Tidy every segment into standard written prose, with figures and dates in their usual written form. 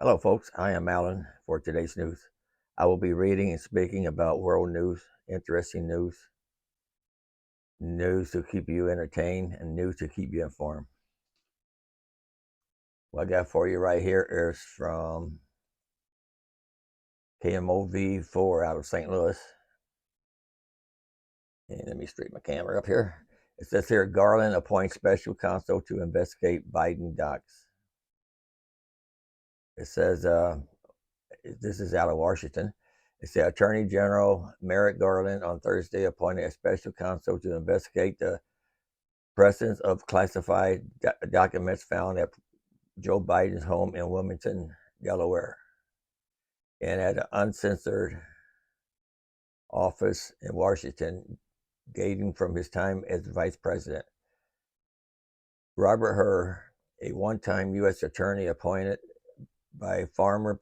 Hello, folks. I am Alan for today's news. I will be reading and speaking about world news, interesting news, news to keep you entertained, and news to keep you informed. What I got for you right here is from KMOV4 out of St. Louis. And let me straighten my camera up here. It says here Garland appoints special counsel to investigate Biden docs. It says, this is out of Washington. It's the Attorney General Merrick Garland on Thursday appointed a special counsel to investigate the presence of classified documents found at Joe Biden's home in Wilmington, Delaware, and at an uncensored office in Washington, dating from his time as vice president. Robert Hur, a one-time U.S. attorney appointed by former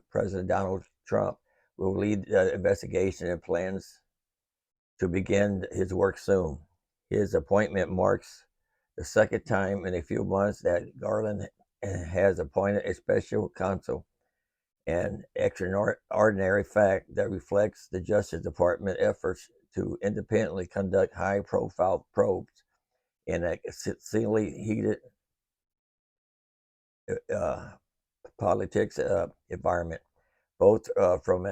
President Donald Trump, will lead the investigation and plans to begin his work soon. His appointment marks the second time in a few months that Garland has appointed a special counsel, an extraordinary fact that reflects the Justice Department efforts to independently conduct high-profile probes in a exceedingly heated politics environment, both from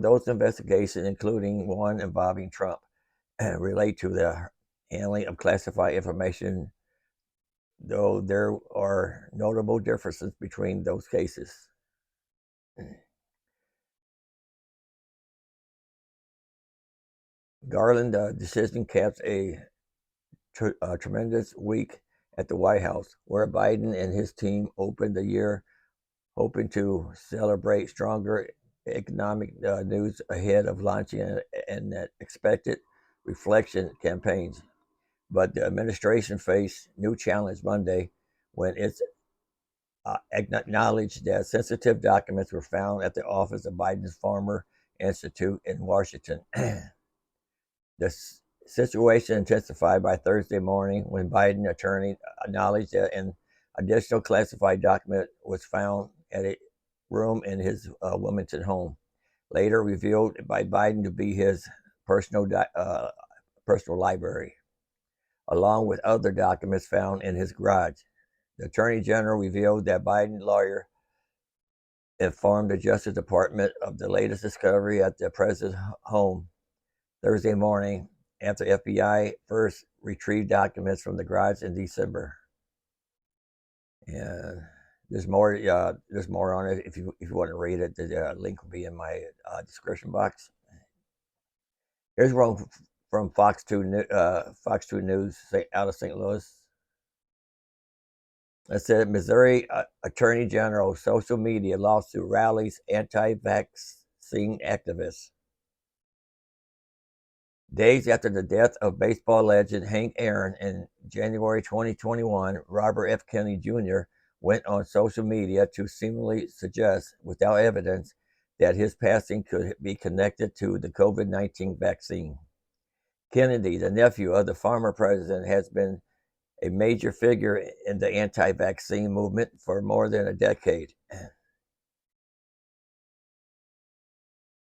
those investigations, including one involving Trump, relate to the handling of classified information, though there are notable differences between those cases. Garland's decision caps a tremendous week at the White House, where Biden and his team opened the year hoping to celebrate stronger economic news ahead of launching an expected reflection campaigns. But the administration faced new challenge Monday when it's acknowledged that sensitive documents were found at the office of Biden's former institute in Washington. The situation intensified by Thursday morning when Biden attorney acknowledged that an additional classified document was found at a room in his Wilmington home, later revealed by Biden to be his personal library, along with other documents found in his garage. The Attorney General revealed that Biden's lawyer informed the Justice Department of the latest discovery at the president's home Thursday morning after FBI first retrieved documents from the garage in December. And there's more on it if you want to read it. The link will be in my description box. Here's one from Fox 2 News out of St. Louis. It said Missouri Attorney General social media lawsuit rallies anti-vaccine activists. Days after the death of baseball legend Hank Aaron in January 2021, Robert F. Kennedy Jr. went on social media to seemingly suggest, without evidence, that his passing could be connected to the COVID-19 vaccine. Kennedy, the nephew of the former president, has been a major figure in the anti-vaccine movement for more than a decade.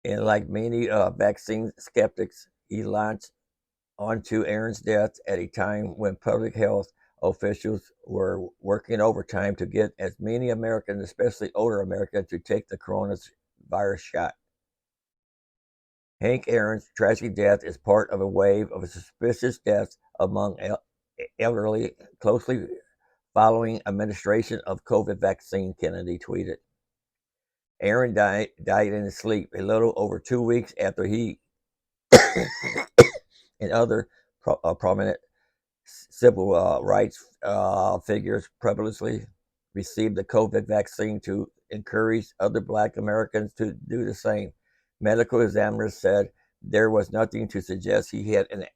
And like many vaccine skeptics, he launched onto Aaron's death at a time when public health officials were working overtime to get as many Americans, especially older Americans, to take the coronavirus shot. Hank Aaron's tragic death is part of a wave of suspicious deaths among elderly closely following administration of COVID vaccine, Kennedy tweeted. Aaron died in his sleep a little over 2 weeks after he and other prominent civil rights figures publicly received the COVID vaccine to encourage other Black Americans to do the same. Medical examiners said there was nothing to suggest he had an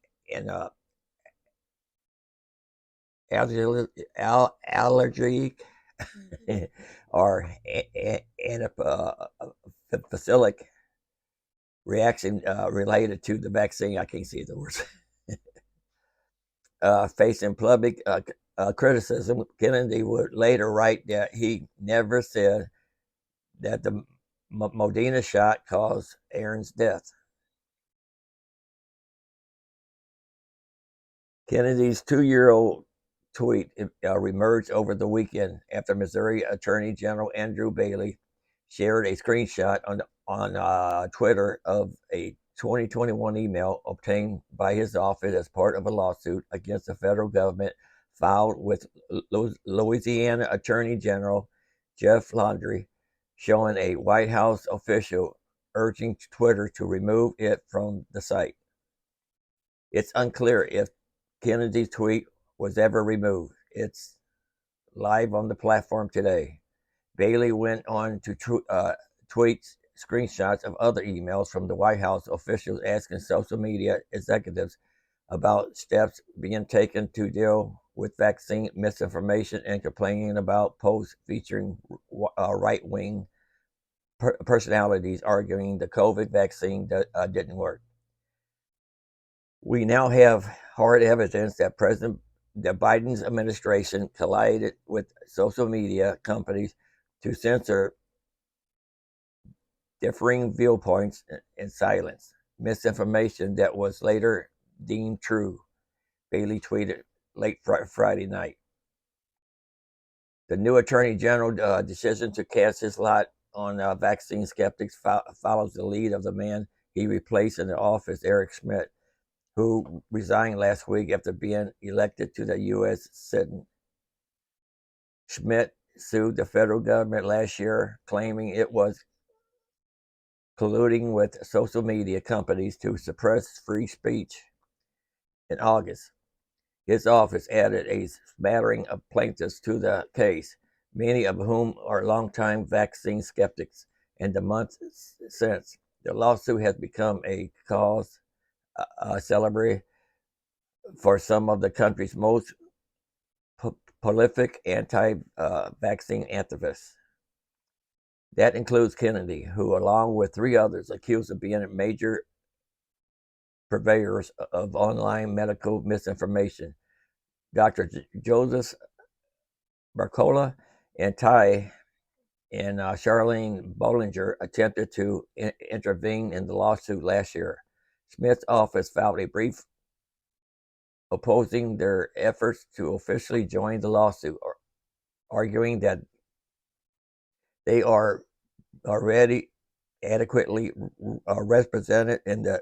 allergic or anaphylactic reaction related to the vaccine. I can't see the words. Facing public criticism, Kennedy would later write that he never said that the Modena shot caused Aaron's death. Kennedy's 2-year-old tweet emerged over the weekend after Missouri Attorney General Andrew Bailey shared a screenshot on Twitter of a 2021 email obtained by his office as part of a lawsuit against the federal government filed with Louisiana Attorney General Jeff Landry, showing a White House official urging Twitter to remove it from the site. It's unclear if Kennedy's tweet was ever removed. It's live on the platform today. Bailey went on to tweet screenshots of other emails from the White House officials asking social media executives about steps being taken to deal with vaccine misinformation and complaining about posts featuring right-wing personalities arguing the COVID vaccine didn't work. We now have hard evidence that Biden's administration collided with social media companies to censor differing viewpoints and silence misinformation that was later deemed true, Bailey tweeted late Friday night. The new Attorney General decision to cast his lot on vaccine skeptics follows the lead of the man he replaced in the office, Eric Schmidt, who resigned last week after being elected to the U.S. Senate. Schmidt sued the federal government last year, claiming it was colluding with social media companies to suppress free speech. In August, his office added a smattering of plaintiffs to the case, many of whom are longtime vaccine skeptics. In the months since, the lawsuit has become a cause celebre for some of the country's most prolific anti-vaccine activists. That includes Kennedy, who, along with 3 others, accused of being major purveyors of online medical misinformation. Dr. Joseph Mercola and Charlene Bollinger attempted to intervene in the lawsuit last year. Smith's office filed a brief opposing their efforts to officially join the lawsuit, arguing that they are already adequately represented in the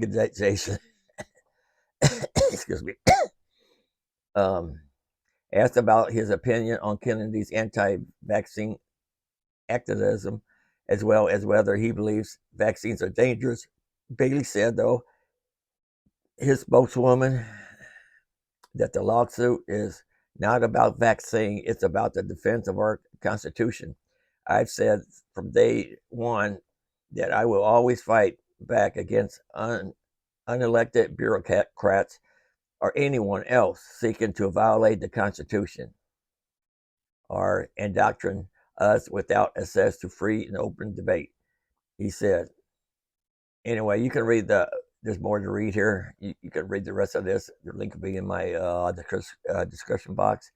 legislation. Excuse me. Asked about his opinion on Kennedy's anti-vaccine activism, as well as whether he believes vaccines are dangerous, Bailey said, though, his spokeswoman, that the lawsuit is not about vaccine, it's about the defense of our Constitution. I've said from day one that I will always fight back against unelected bureaucrats or anyone else seeking to violate the Constitution or indoctrinate us without access to free and open debate, he said. Anyway, you can read there's more to read here. You can read the rest of this. The link will be in my description box.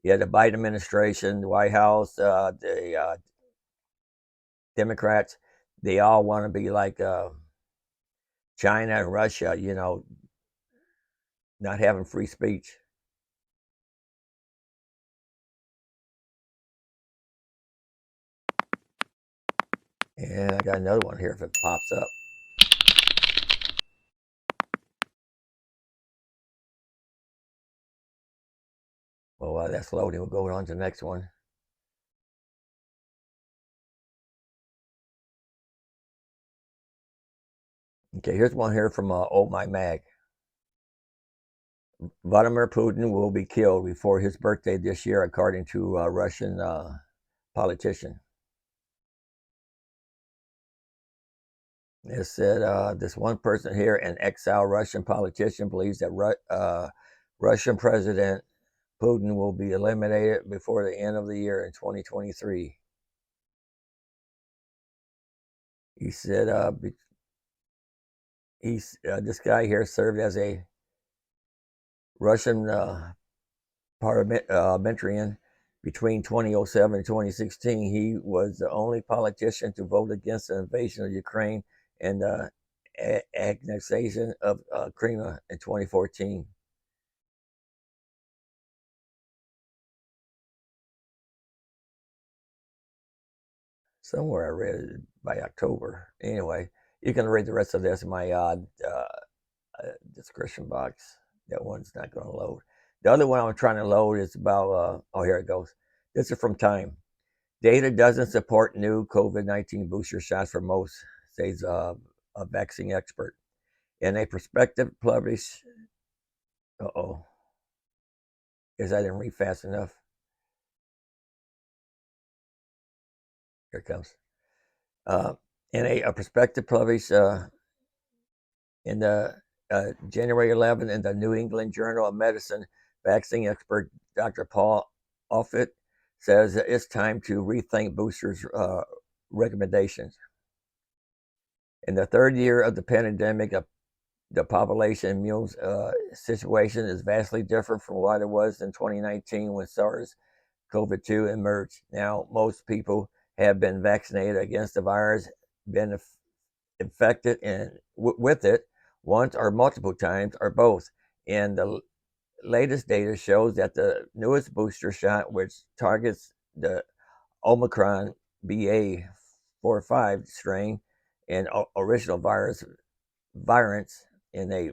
Yeah, the Biden administration, the White House, the Democrats, they all want to be like China and Russia, not having free speech. And I got another one here if it pops up. Well, while that's loading, we'll go on to the next one. Okay, here's one here from Oh My Mag. Vladimir Putin will be killed before his birthday this year, according to a Russian politician. It said this one person here, an exiled Russian politician, believes that Russian President Putin will be eliminated before the end of the year in 2023. He said this guy here served as a Russian parliamentarian between 2007 and 2016. He was the only politician to vote against the invasion of Ukraine and the annexation of Crimea in 2014. Somewhere I read it by October. Anyway, you can read the rest of this in my description box. That one's not going to load. The other one I'm trying to load is about, oh, here it goes. This is from Time. Data doesn't support new COVID-19 booster shots for most, says a vaccine expert. In a prospective published, uh-oh, because I didn't read fast enough. Here it comes. Uh, in a prospective published in the January 11 in the New England Journal of Medicine, vaccine expert Dr. Paul Offit says that it's time to rethink boosters' recommendations. In the third year of the pandemic, the population immune situation is vastly different from what it was in 2019 when SARS-CoV-2 emerged. Now, most people have been vaccinated against the virus, been infected and with it once or multiple times or both. And the latest data shows that the newest booster shot, which targets the Omicron BA.4/5 strain and original variants in a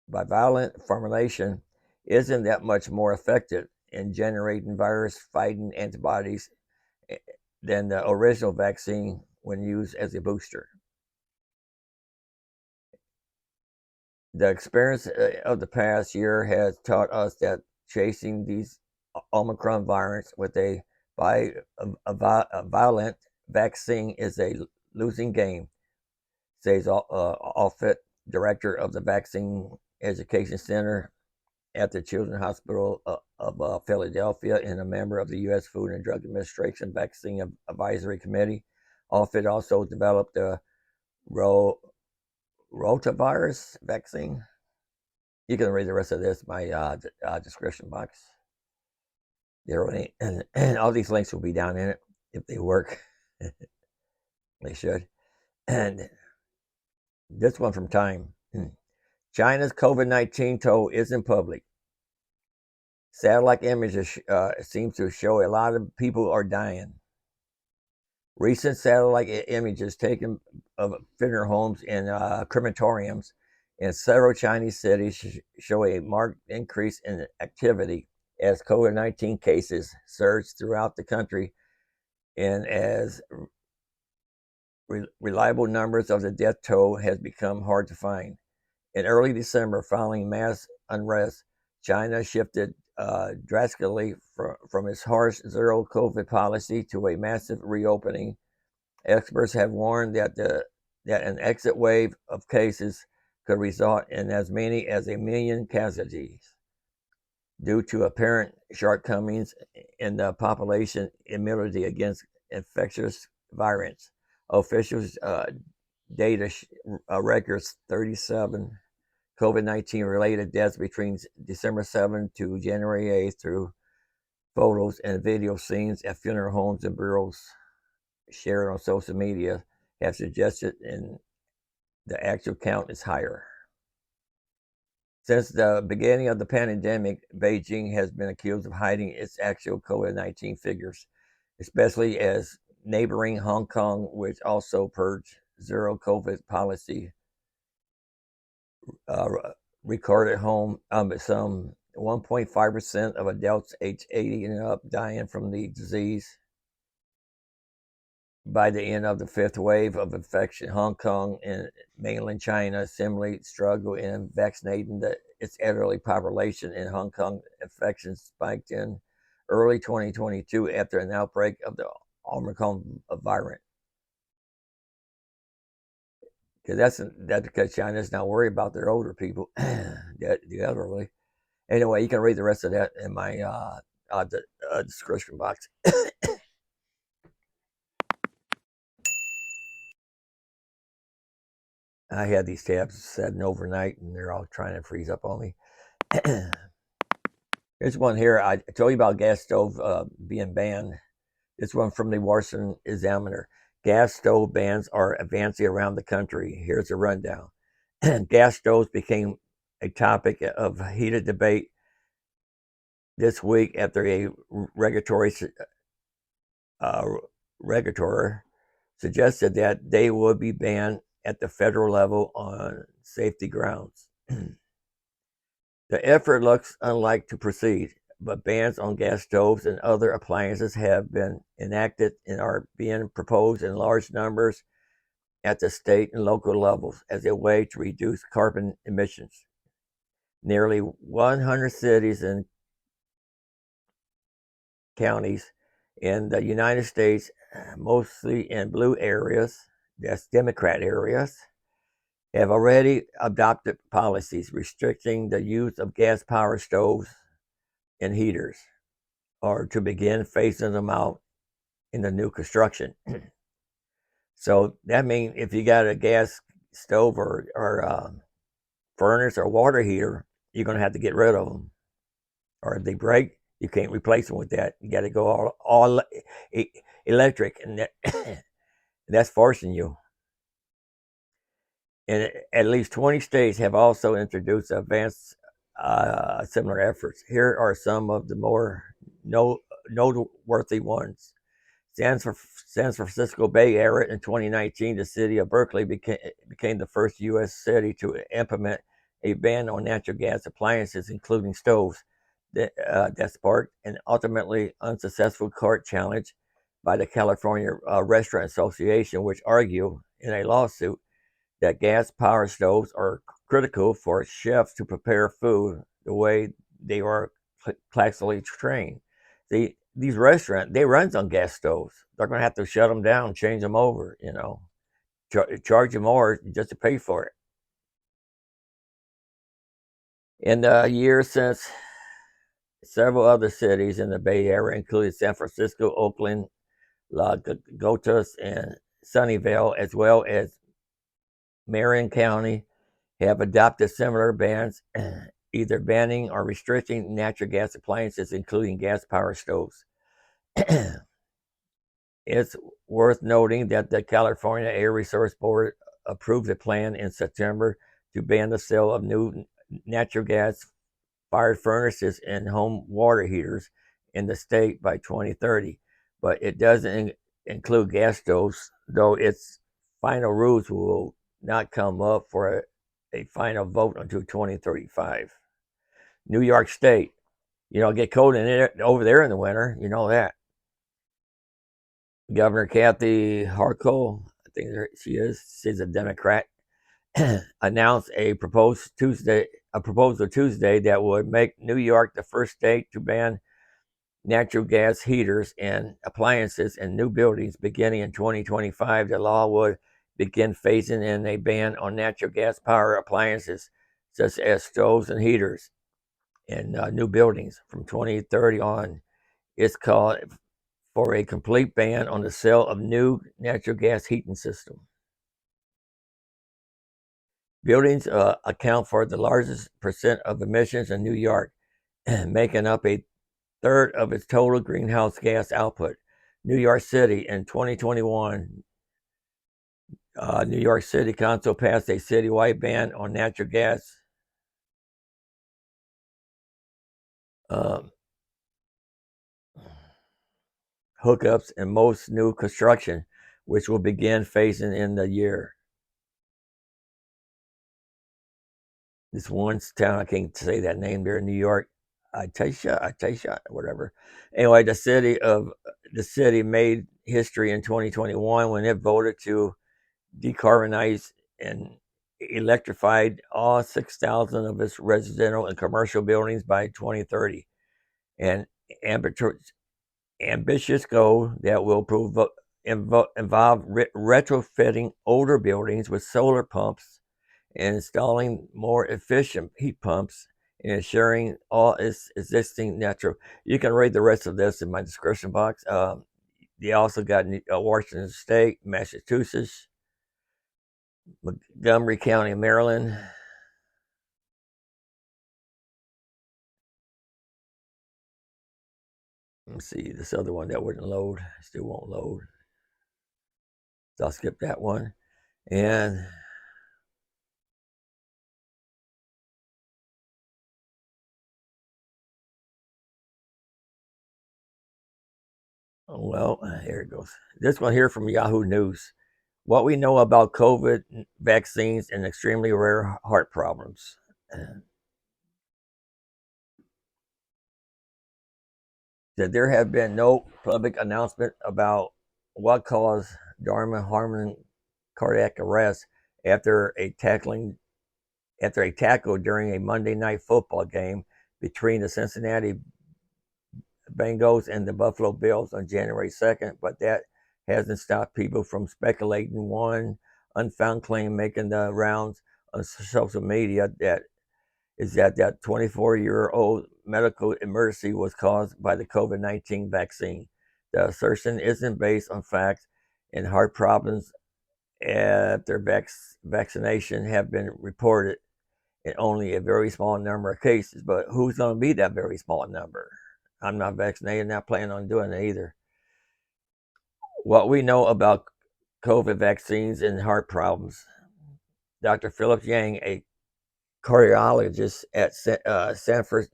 bivalent formulation, isn't that much more effective in generating virus-fighting antibodies than the original vaccine when used as a booster. The experience of the past year has taught us that chasing these Omicron variants with a violent vaccine is a losing game, says Offit, director of the Vaccine Education Center at the Children's Hospital of Philadelphia and a member of the U.S. Food and Drug Administration Vaccine Advisory Committee. Offit also developed the rotavirus vaccine. You can read the rest of this in my description box. And all these links will be down in it if they work. They should. And this one from Time. China's COVID-19 toll isn't public. Satellite images seem to show a lot of people are dying. Recent satellite images taken of funeral homes and crematoriums in several Chinese cities show a marked increase in activity as COVID-19 cases surge throughout the country and as reliable numbers of the death toll has become hard to find. In early December, following mass unrest, China shifted drastically from its harsh zero COVID policy to a massive reopening. Experts have warned that an exit wave of cases could result in as many as 1 million casualties due to apparent shortcomings in the population immunity against infectious variants. Officials data records 37 COVID-19 related deaths between December 7 to January 8 through photos and video scenes at funeral homes and burials shared on social media have suggested and the actual count is higher. Since the beginning of the pandemic, Beijing has been accused of hiding its actual COVID-19 figures, especially as neighboring Hong Kong, which also purged zero COVID policy, recorded some 1.5% of adults aged 80 and up dying from the disease. By the end of the fifth wave of infection, Hong Kong and mainland China similarly struggle in vaccinating its elderly population. In Hong Kong, infections spiked in early 2022 after an outbreak of the Omicron variant. That's because China's not worried about their older people, the elderly. Anyway, you can read the rest of that in my description box. I had these tabs setting overnight, and they're all trying to freeze up on me. Here's one here. I told you about gas stove being banned. This one from the Washington Examiner. Gas stove bans are advancing around the country. Here's a rundown. Gas stoves became a topic of heated debate this week after a uh, regulator suggested that they would be banned at the federal level on safety grounds. The effort looks unlikely to proceed, but bans on gas stoves and other appliances have been enacted and are being proposed in large numbers at the state and local levels as a way to reduce carbon emissions. Nearly 100 cities and counties in the United States, mostly in blue areas, that's Democrat areas, have already adopted policies restricting the use of gas powered stoves and heaters, or to begin phasing them out in the new construction. So that means if you got a gas stove or furnace or water heater, you're going to have to get rid of them. Or if they break, you can't replace them with that. You got to go all electric, and that's forcing you. And at least 20 states have also introduced advanced similar efforts. Here are some of the more noteworthy ones. San Francisco Bay Area in 2019, the city of Berkeley became the first U.S. city to implement a ban on natural gas appliances, including stoves. That sparked an ultimately unsuccessful court challenge by the California Restaurant Association, which argued in a lawsuit that gas-powered stoves are critical for chefs to prepare food the way they are classically trained. These restaurants, they run on gas stoves. They're going to have to shut them down, change them over, charge you more just to pay for it. In the years since, several other cities in the Bay Area, including San Francisco, Oakland, Lagos, and Sunnyvale, as well as Marion County, have adopted similar bans, either banning or restricting natural gas appliances, including gas-powered stoves. It's worth noting that the California Air Resources Board approved a plan in September to ban the sale of new natural gas-fired furnaces and home water heaters in the state by 2030, but it doesn't include gas stoves, though its final rules will not come up for a final vote until 2035. New York State, get cold in it over there in the winter, you know that. Governor Kathy Hochul, I think she's a Democrat, announced a proposal Tuesday that would make New York the first state to ban natural gas heaters and appliances in new buildings beginning in 2025. The law would begin phasing in a ban on natural gas power appliances such as stoves and heaters in new buildings from 2030 on. It's called for a complete ban on the sale of new natural gas heating system. Buildings account for the largest percent of emissions in New York, making up a third of its total greenhouse gas output. New York City in 2021, New York City Council passed a citywide ban on natural gas hookups in most new construction, which will begin phasing in the year. This one town, I can't say that name there in New York, Atasha, whatever. Anyway, the city made history in 2021 when it voted to decarbonize and electrified all 6,000 of its residential and commercial buildings by 2030. An ambitious goal that will involve retrofitting older buildings with solar pumps and installing more efficient heat pumps and ensuring all its existing natural. You can read the rest of this in my description box. They also got Washington State, Massachusetts, Montgomery County, Maryland. Let's see, this other one that wouldn't load, still won't load. So I'll skip that one. And well, here it goes. This one here from Yahoo News. What we know about COVID vaccines and extremely rare heart problems. That there have been no public announcement about what caused Darman Harmon cardiac arrest after a tackle during a Monday night football game between the Cincinnati Bengals and the Buffalo Bills on January 2nd, but that hasn't stopped people from speculating. One unfound claim making the rounds on social media that 24-year-old medical emergency was caused by the COVID-19 vaccine. The assertion isn't based on facts, and heart problems after vaccination have been reported in only a very small number of cases. But who's going to be that very small number? I'm not vaccinated, not planning on doing it either. What we know about COVID vaccines and heart problems. Dr. Philip Yang, a cardiologist at Sanford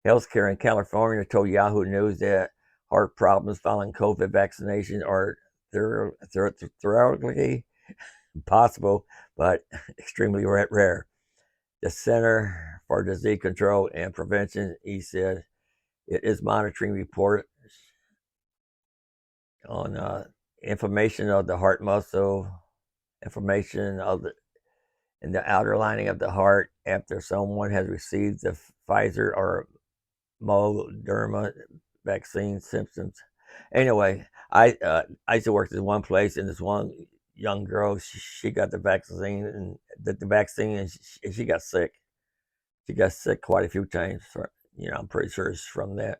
Healthcare in California, told Yahoo News that heart problems following COVID vaccination are theoretically possible, but extremely rare. The Center for Disease Control and Prevention, he said, it is monitoring reports on inflammation of the heart muscle, inflammation of the outer lining of the heart after someone has received the Pfizer or Moderna vaccine symptoms. Anyway, I used to work at one place, and this one young girl, she got the vaccine, and she got sick. She got sick quite a few times. I'm pretty sure it's from that.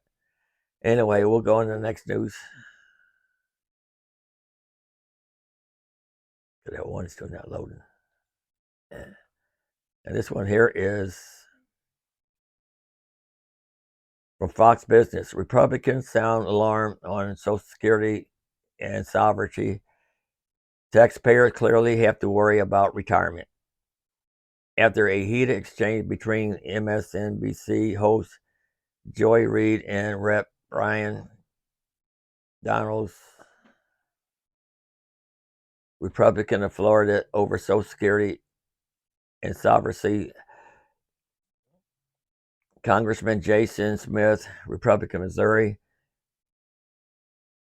Anyway, we'll go on to the next news. That one is still not loading. And this one here is from Fox Business. Republicans sound alarm on Social Security and sovereignty. Taxpayers clearly have to worry about retirement. After a heated exchange between MSNBC host Joy Reid and Rep. Brian Donalds, Republican of Florida, over Social Security and sovereignty, Congressman Jason Smith, Republican Missouri,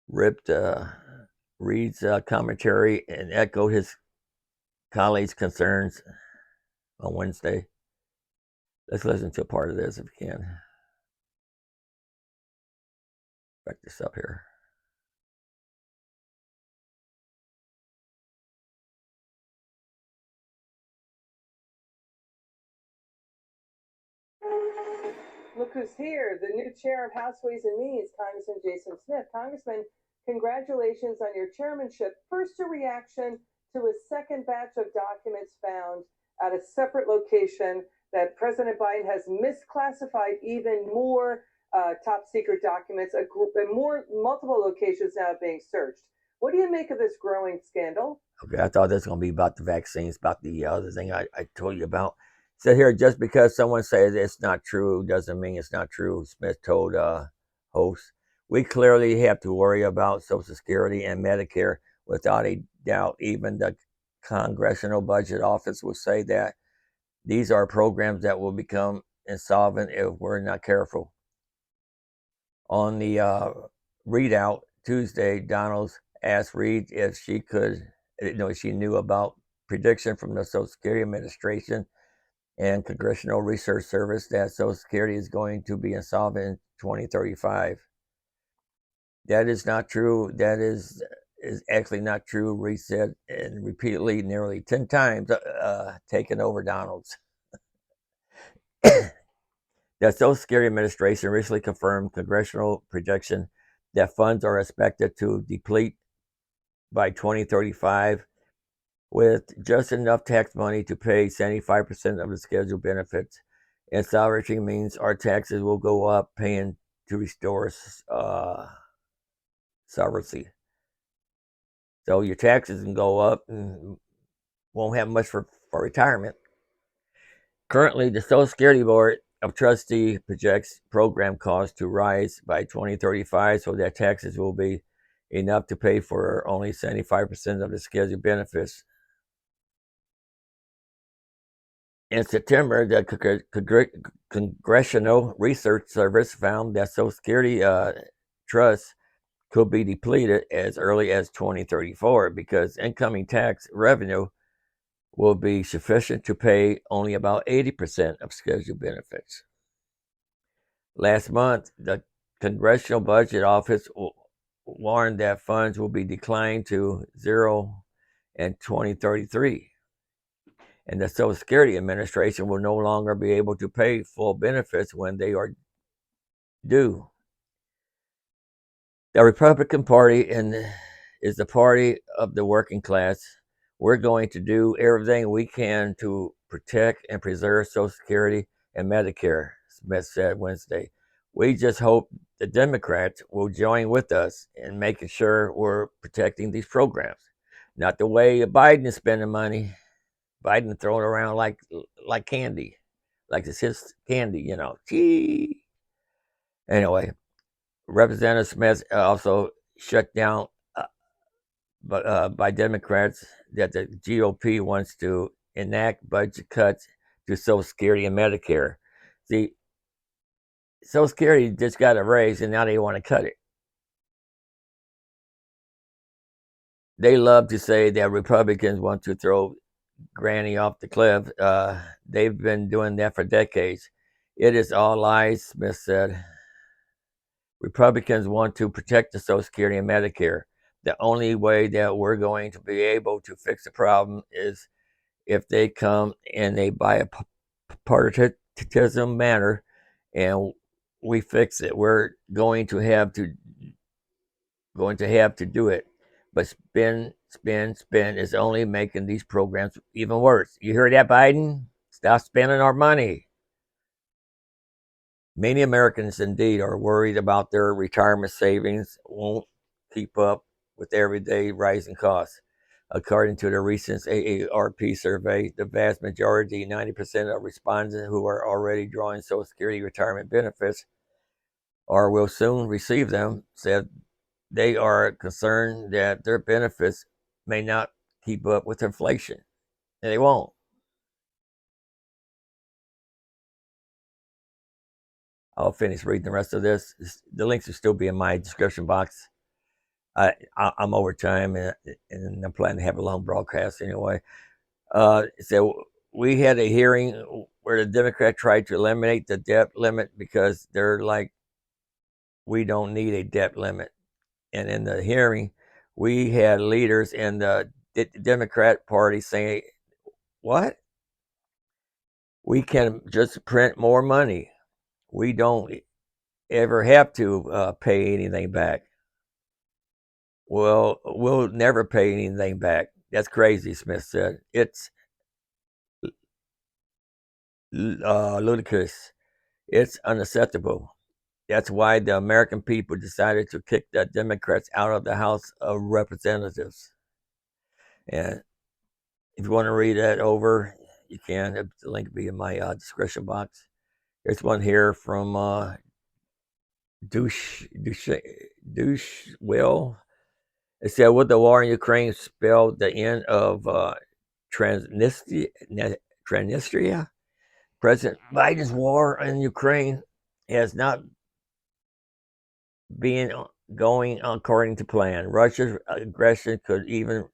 ripped Reid's commentary and echoed his colleagues' concerns on Wednesday. Let's listen to a part of this if we can. Back this up here. Look who's here, the new chair of House Ways and Means, Congressman Jason Smith. Congressman, congratulations on your chairmanship. First, a reaction to a second batch of documents found at a separate location that President Biden has misclassified even more top secret documents, multiple locations now being searched. What do you make of this growing scandal? Okay, I thought this was going to be about the vaccines, about the other thing I told you about. So here, just because someone says it's not true doesn't mean it's not true, Smith told hosts. We clearly have to worry about Social Security and Medicare without a doubt. Even the Congressional Budget Office will say that these are programs that will become insolvent if we're not careful. On the readout Tuesday, Donalds asked Reid if she knew about prediction from the Social Security Administration and Congressional Research Service that Social Security is going to be insolvent in 2035. That is not true. That is actually not true, Reid said, and repeatedly, nearly 10 times, taken over Donalds. The Social Security Administration recently confirmed congressional projection that funds are expected to deplete by 2035 with just enough tax money to pay 75% of the scheduled benefits. Insolvency means our taxes will go up, paying to restore sovereignty. So your taxes can go up and won't have much for retirement. Currently, the Social Security Board of Trustees projects program costs to rise by 2035 so that taxes will be enough to pay for only 75% of the scheduled benefits. In September, the Congressional Research Service found that Social Security trusts could be depleted as early as 2034 because incoming tax revenue will be sufficient to pay only about 80% of scheduled benefits. Last month, the Congressional Budget Office warned that funds will be declined to zero in 2033, and the Social Security Administration will no longer be able to pay full benefits when they are due. The Republican Party is the party of the working class. We're going to do everything we can to protect and preserve Social Security and Medicare, Smith said Wednesday. We just hope the Democrats will join with us in making sure we're protecting these programs. Not the way Biden is spending money. Biden throwing around like candy, like it's his candy, you know. Gee. Anyway, Representative Smith also shut down by Democrats that the GOP wants to enact budget cuts to Social Security and Medicare. See, Social Security just got a raise and now they want to cut it. They love to say that Republicans want to throw Granny off the cliff. They've been doing that for decades. It is all lies, Smith said. Republicans want to protect the Social Security and Medicare. The only way that we're going to be able to fix the problem is if they come in a bipartisan manner and we fix it. We're going to have to do it. But spend is only making these programs even worse. You hear that, Biden? Stop spending our money. Many Americans indeed are worried about their retirement savings won't keep up with everyday rising costs. According to the recent AARP survey, the vast majority, 90% of respondents who are already drawing Social Security retirement benefits or will soon receive them, said they are concerned that their benefits may not keep up with inflation. And they won't. I'll finish reading the rest of this. The links will still be in my description box. I'm over time, and I'm planning to have a long broadcast anyway. So we had a hearing where the Democrat tried to eliminate the debt limit because they're like, we don't need a debt limit. And in the hearing, we had leaders in the Democrat Party saying, what? We can just print more money. We don't ever have to pay anything back. Well, we'll never pay anything back. That's crazy, Smith said. It's ludicrous. It's unacceptable. That's why the American people decided to kick the Democrats out of the House of Representatives. And if you want to read that over, you can. The link will be in my description box. There's one here from Douche Will. It said, would the war in Ukraine spell the end of Transnistria? President Biden's war in Ukraine has not been going according to plan. Russia's aggression could even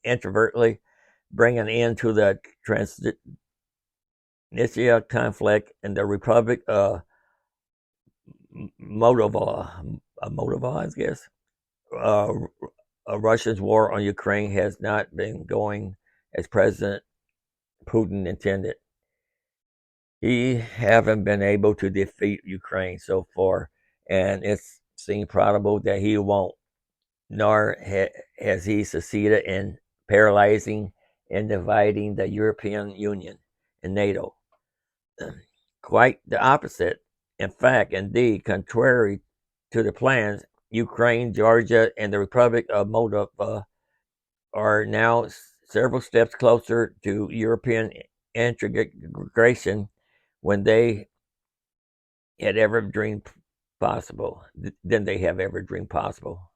inadvertently bring an end to the Transnistria conflict in the Republic of Moldova, I guess. Russia's war on Ukraine has not been going as President Putin intended. He haven't been able to defeat Ukraine so far, and it seems probable that he won't, nor has he succeeded in paralyzing and dividing the European Union and NATO. Quite the opposite. In fact, indeed, contrary to the plans, Ukraine, Georgia, and the Republic of Moldova are now several steps closer to European integration when they had ever dreamed possible than they have ever dreamed possible.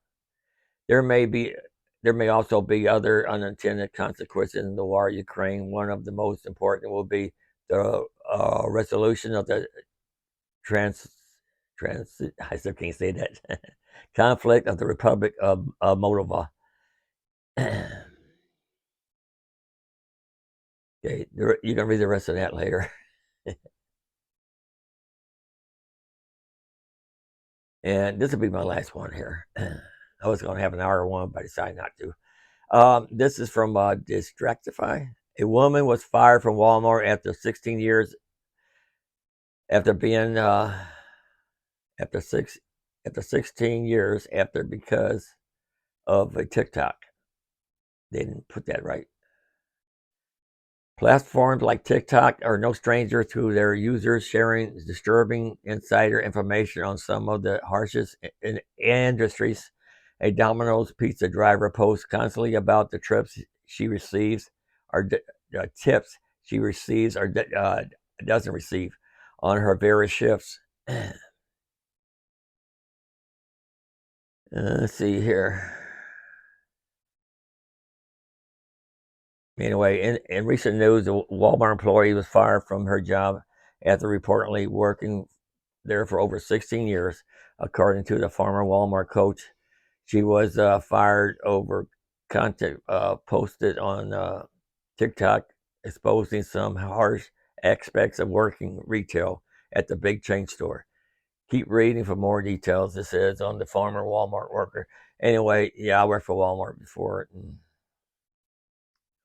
There may also be other unintended consequences in the war in Ukraine. One of the most important will be the resolution of the trans trans I still can't say that conflict of the Republic of Moldova. Okay, you can read the rest of that later. And this will be my last one here. I was going to have an hour one, but I decided not to. This is from Distractify. A woman was fired from Walmart after 16 years after being after 16 years after because of a TikTok. They didn't put that right. Platforms like TikTok are no stranger to their users sharing disturbing insider information on some of the harshest industries. A Domino's pizza driver posts constantly about the trips she receives or tips she receives or doesn't receive on her various shifts. Let's see here. Anyway, in recent news, a Walmart employee was fired from her job after reportedly working there for over 16 years, according to the former Walmart coach. She was fired over content posted on TikTok exposing some harsh aspects of working retail at the big chain store. Keep reading for more details. This is on the former Walmart worker. Anyway, yeah, I worked for Walmart before. And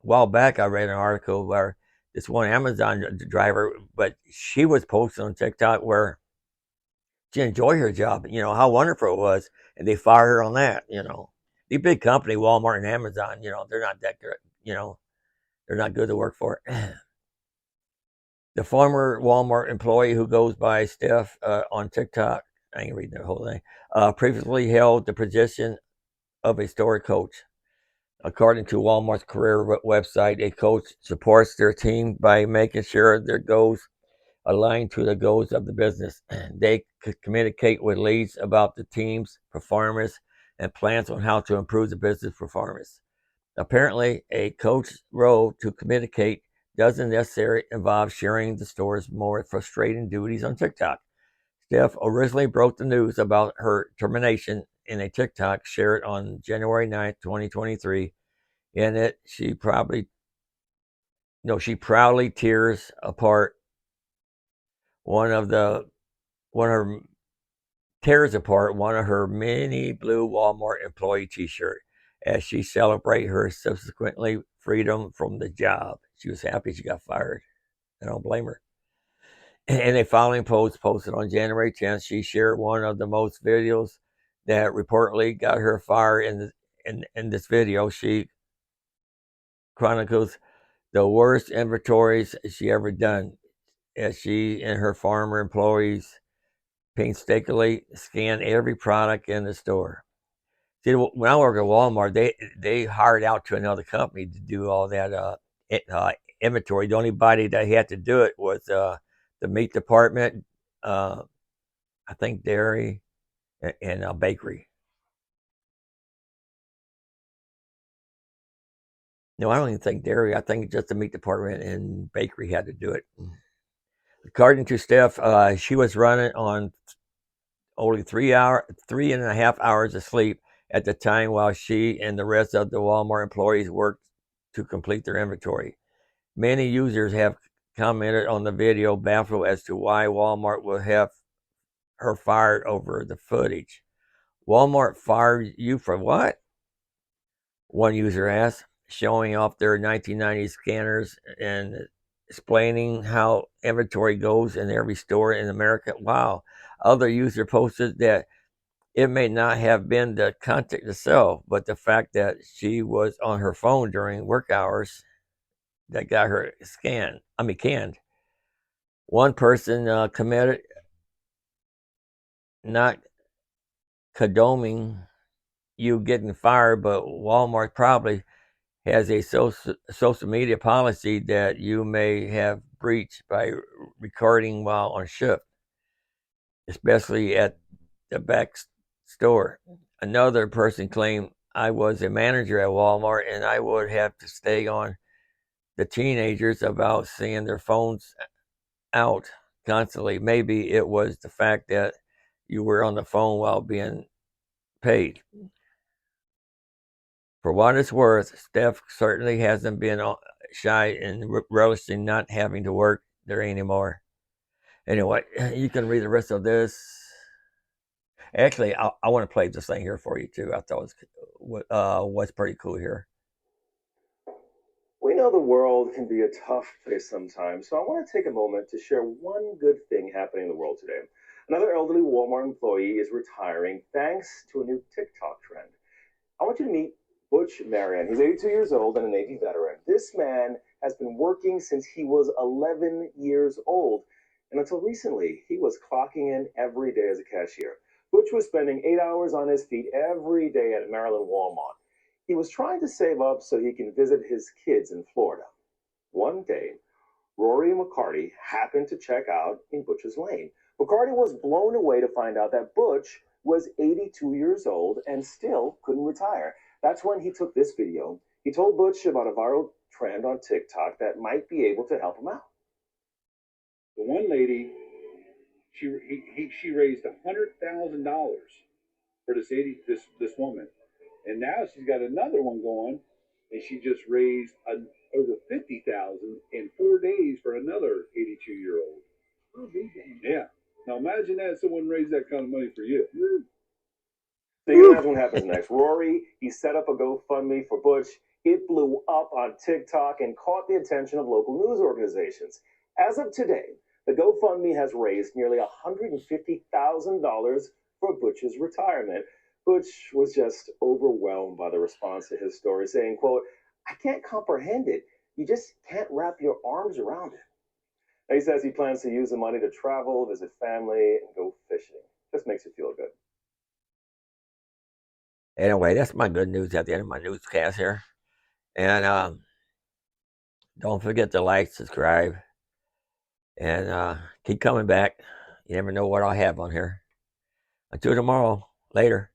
a while back, I read an article where this one Amazon driver, but she was posting on TikTok where she enjoyed her job, how wonderful it was, and they fired her on that. The big company, Walmart and Amazon, they're not that good, they're not good to work for. The former Walmart employee who goes by Steph on TikTok, I ain't reading the whole thing, previously held the position of a store coach. According to Walmart's career website, a coach supports their team by making sure their goals align to the goals of the business. They communicate with leads about the team's performance and plans on how to improve the business performance. Apparently, a coach's role to communicate doesn't necessarily involve sharing the store's more frustrating duties on TikTok. Steph originally broke the news about her termination in a TikTok shared on January 9th, 2023. In it, she proudly tears apart one of her tears apart one of her many blue Walmart employee T-shirt as she celebrated her subsequently freedom from the job. She was happy she got fired. I don't blame her. In a following post posted on January 10th, she shared one of the most videos that reportedly got her fired. In this video, she chronicles the worst inventories she ever done as she and her former employees painstakingly scan every product in the store. See, when I worked at Walmart, they hired out to another company to do all that inventory. The only body that had to do it was the meat department, I think dairy, and bakery. No, I don't even think dairy. I think just the meat department and bakery had to do it. According to Steph, she was running on only 3.5 hours of sleep at the time while she and the rest of the Walmart employees worked to complete their inventory. Many users have commented on the video baffled as to why Walmart will have her fired over the footage. Walmart fired you for what? One user asked, showing off their 1990s scanners and explaining how inventory goes in every store in America. Wow. Other user posted that it may not have been the content itself, but the fact that she was on her phone during work hours. that got her canned. One person committed not condoning you getting fired, but Walmart probably has a social media policy that you may have breached by recording while on shift, especially at the back store. Another person claimed, I was a manager at Walmart and I would have to stay on the teenagers about seeing their phones out constantly. Maybe it was the fact that you were on the phone while being paid. For what it's worth, Steph certainly hasn't been shy in relishing not having to work there anymore. Anyway, you can read the rest of this. Actually, I want to play this thing here for you too. I thought was pretty cool here. We know the world can be a tough place sometimes, so I want to take a moment to share one good thing happening in the world today. Another elderly Walmart employee is retiring thanks to a new TikTok trend. I want you to meet Butch Marion. He's 82 years old and a Navy veteran. This man has been working since he was 11 years old, and until recently, he was clocking in every day as a cashier. Butch was spending 8 hours on his feet every day at Maryland Walmart. He was trying to save up so he can visit his kids in Florida. One day, Rory McCarty happened to check out in Butch's lane. McCarty was blown away to find out that Butch was 82 years old and still couldn't retire. That's when he took this video. He told Butch about a viral trend on TikTok that might be able to help him out. The one lady, she raised $100,000 for this woman, and now she's got another one going, and she just raised over $50,000 in 4 days for another 82-year-old. Yeah. Now imagine that someone raised that kind of money for you. So you can imagine what happens next. Rory, he set up a GoFundMe for Butch. It blew up on TikTok and caught the attention of local news organizations. As of today, the GoFundMe has raised nearly $150,000 for Butch's retirement. Butch was just overwhelmed by the response to his story, saying, quote, I can't comprehend it. You just can't wrap your arms around it. Now, he says he plans to use the money to travel, visit family, and go fishing. Just makes you feel good. Anyway, that's my good news at the end of my newscast here. And don't forget to like, subscribe, and keep coming back. You never know what I'll have on here. Until tomorrow. Later.